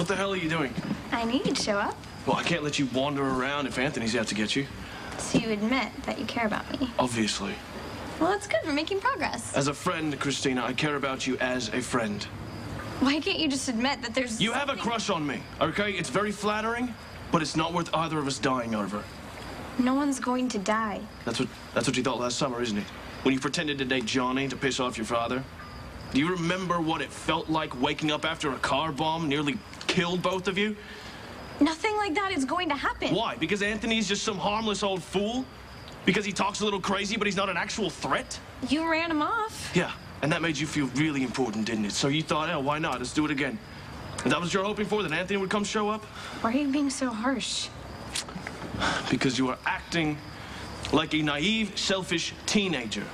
What the hell are you doing? I knew you'd show up. Well, I can't let you wander around if Anthony's out to get you. So you admit that you care about me? Obviously. Well, that's good. We're making progress. As a friend, Kristina, I care about you as a friend. Why can't you just admit that there's You have a crush on me, okay? It's very flattering, but it's not worth either of us dying over. No one's going to die. That's what you thought last summer, isn't it? When you pretended to date Johnny to piss off your father? Do you remember what it felt like waking up after a car bomb nearly killed both of you? Nothing like that is going to happen. Why? Because Anthony's just some harmless old fool? Because he talks a little crazy, but he's not an actual threat? You ran him off. Yeah, and that made you feel really important, didn't it? So you thought, oh, why not? Let's do it again. And that was what you're hoping for, that Anthony would come show up? Why are you being so harsh? Because you are acting like a naive, selfish teenager.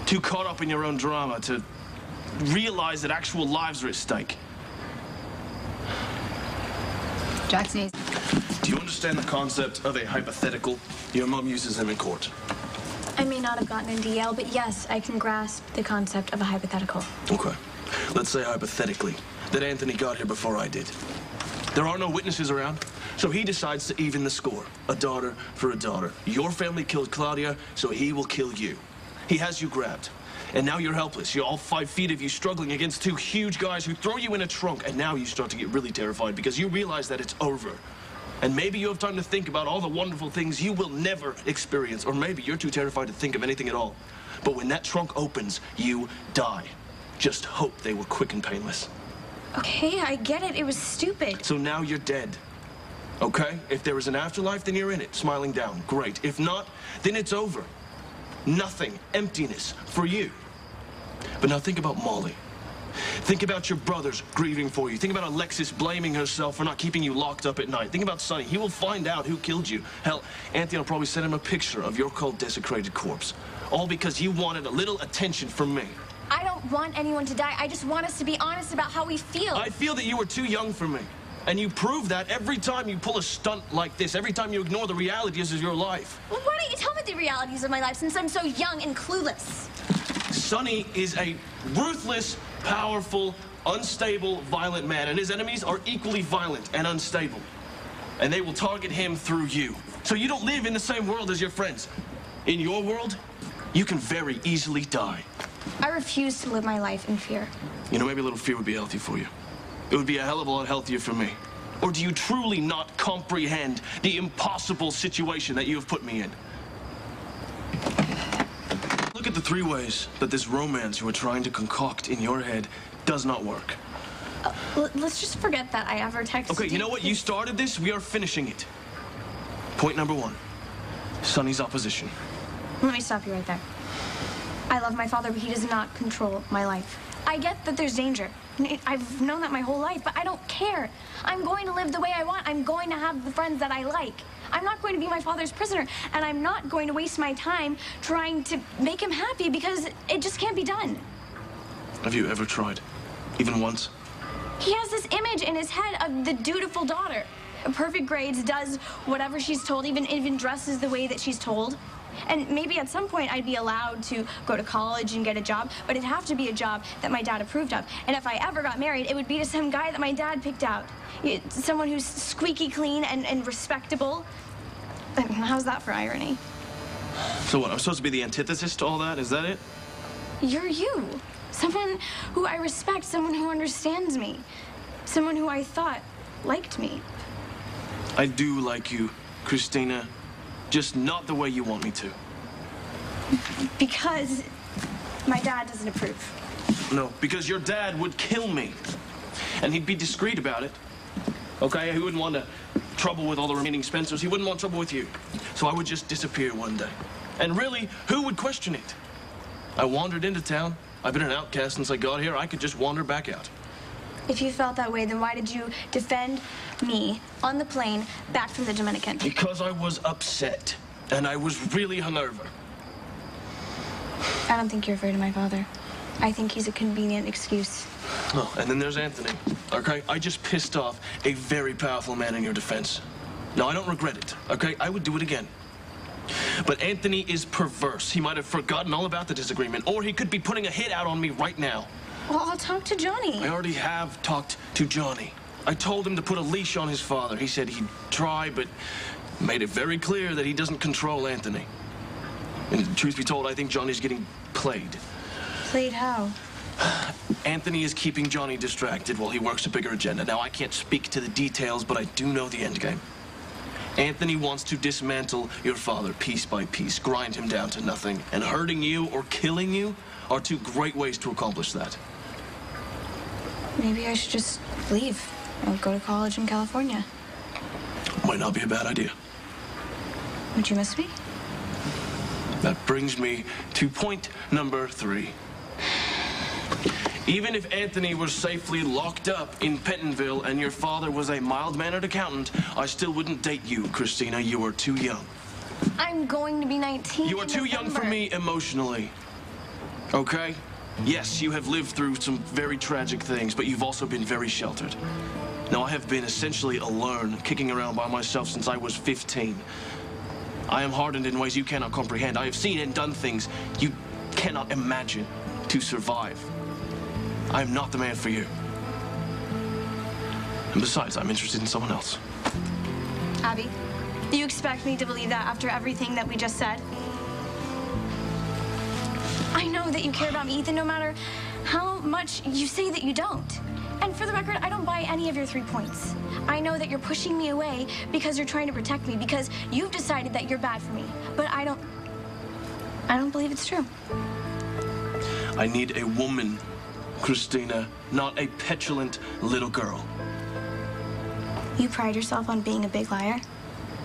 Too caught up in your own drama to realize that actual lives are at stake. Jackson. Do you understand the concept of a hypothetical? Your mom uses them in court. I may not have gotten into Yale, but yes, I can grasp the concept of a hypothetical. Okay. Let's say hypothetically that Anthony got here before I did. There are no witnesses around, so he decides to even the score. A daughter for a daughter. Your family killed Claudia, so he will kill you. He has you grabbed. And now you're helpless. You're all 5 feet of you struggling against 2 huge guys who throw you in a trunk. And now you start to get really terrified because you realize that it's over. And maybe you have time to think about all the wonderful things you will never experience. Or maybe you're too terrified to think of anything at all. But when that trunk opens, you die. Just hope they were quick and painless. Okay, I get it. It was stupid. So now you're dead. Okay? If there is an afterlife, then you're in it, smiling down. Great. If not, then it's over. Nothing. Emptiness for you. But now think about Molly. Think about your brothers grieving for you. Think about Alexis blaming herself for not keeping you locked up at night. Think about Sonny. He will find out who killed you. Hell, Anthony will probably send him a picture of your cold, desecrated corpse. All because you wanted a little attention from me. I don't want anyone to die. I just want us to be honest about how we feel. I feel that you were too young for me. And you prove that every time you pull a stunt like this, every time you ignore the realities of your life. Well, why don't you tell me the realities of my life since I'm so young and clueless? Sonny is a ruthless, powerful, unstable, violent man, and his enemies are equally violent and unstable. And they will target him through you. So you don't live in the same world as your friends. In your world, you can very easily die. I refuse to live my life in fear. You know, maybe a little fear would be healthy for you. It would be a hell of a lot healthier for me. Or do you truly not comprehend the impossible situation that you have put me in? Look at the 3 ways that this romance you are trying to concoct in your head does not work. Let's just forget that I ever texted you. Okay, you know what? You started this. We are finishing it. Point number 1. Sonny's opposition. Let me stop you right there. I love my father, but he does not control my life. I get that there's danger. I've known that my whole life, but I don't care. I'm going to live the way I want. I'm going to have the friends that I like. I'm not going to be my father's prisoner, and I'm not going to waste my time trying to make him happy because it just can't be done. Have you ever tried? Even once? He has this image in his head of the dutiful daughter. Perfect grades, does whatever she's told, even dresses the way that she's told. And maybe at some point I'd be allowed to go to college and get a job, but it'd have to be a job that my dad approved of. And if I ever got married, it would be to some guy that my dad picked out. Someone who's squeaky clean and respectable. How's that for irony? So what, I'm supposed to be the antithesis to all that? Is that it? You're you. Someone who I respect, someone who understands me. Someone who I thought liked me. I do like you, Kristina. Just not the way you want me to. Because my dad doesn't approve. No, because your dad would kill me. And he'd be discreet about it. Okay? He wouldn't want trouble with all the remaining Spencers. He wouldn't want trouble with you. So I would just disappear one day. And really, who would question it? I wandered into town. I've been an outcast since I got here. I could just wander back out. If you felt that way, then why did you defend me on the plane back from the Dominican? Because I was upset. And I was really hungover. I don't think you're afraid of my father. I think he's a convenient excuse. Oh, and then there's Anthony. Okay? I just pissed off a very powerful man in your defense. Now, I don't regret it. Okay? I would do it again. But Anthony is perverse. He might have forgotten all about the disagreement, or he could be putting a hit out on me right now. Well, I'll talk to Johnny. I already have talked to Johnny. I told him to put a leash on his father. He said he'd try, but made it very clear that he doesn't control Anthony. And truth be told, I think Johnny's getting played. Played how? Anthony is keeping Johnny distracted while he works a bigger agenda. Now, I can't speak to the details, but I do know the end game. Anthony wants to dismantle your father piece by piece, grind him down to nothing, and hurting you or killing you are two great ways to accomplish that. Maybe I should just leave and go to college in California. Might not be a bad idea. Would you miss me? That brings me to point number 3. Even if Anthony was safely locked up in Pentonville and your father was a mild-mannered accountant, I still wouldn't date you, Kristina. You are too young. I'm going to be 19 You are too young for me emotionally. Okay? Yes, you have lived through some very tragic things, but you've also been very sheltered. Now, I have been essentially alone, kicking around by myself since I was 15. I am hardened in ways you cannot comprehend. I have seen and done things you cannot imagine to survive. I am not the man for you. And besides, I'm interested in someone else. Abby, you expect me to believe that after everything that we just said? I know that you care about me, Ethan, no matter how much you say that you don't. And for the record, I don't buy any of your 3 points. I know that you're pushing me away because you're trying to protect me, because you've decided that you're bad for me. But I don't believe it's true. I need a woman, Kristina, not a petulant little girl. You pride yourself on being a big liar,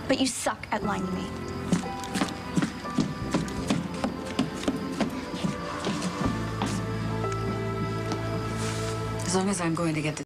but you suck at lying to me. As long as I'm going to get the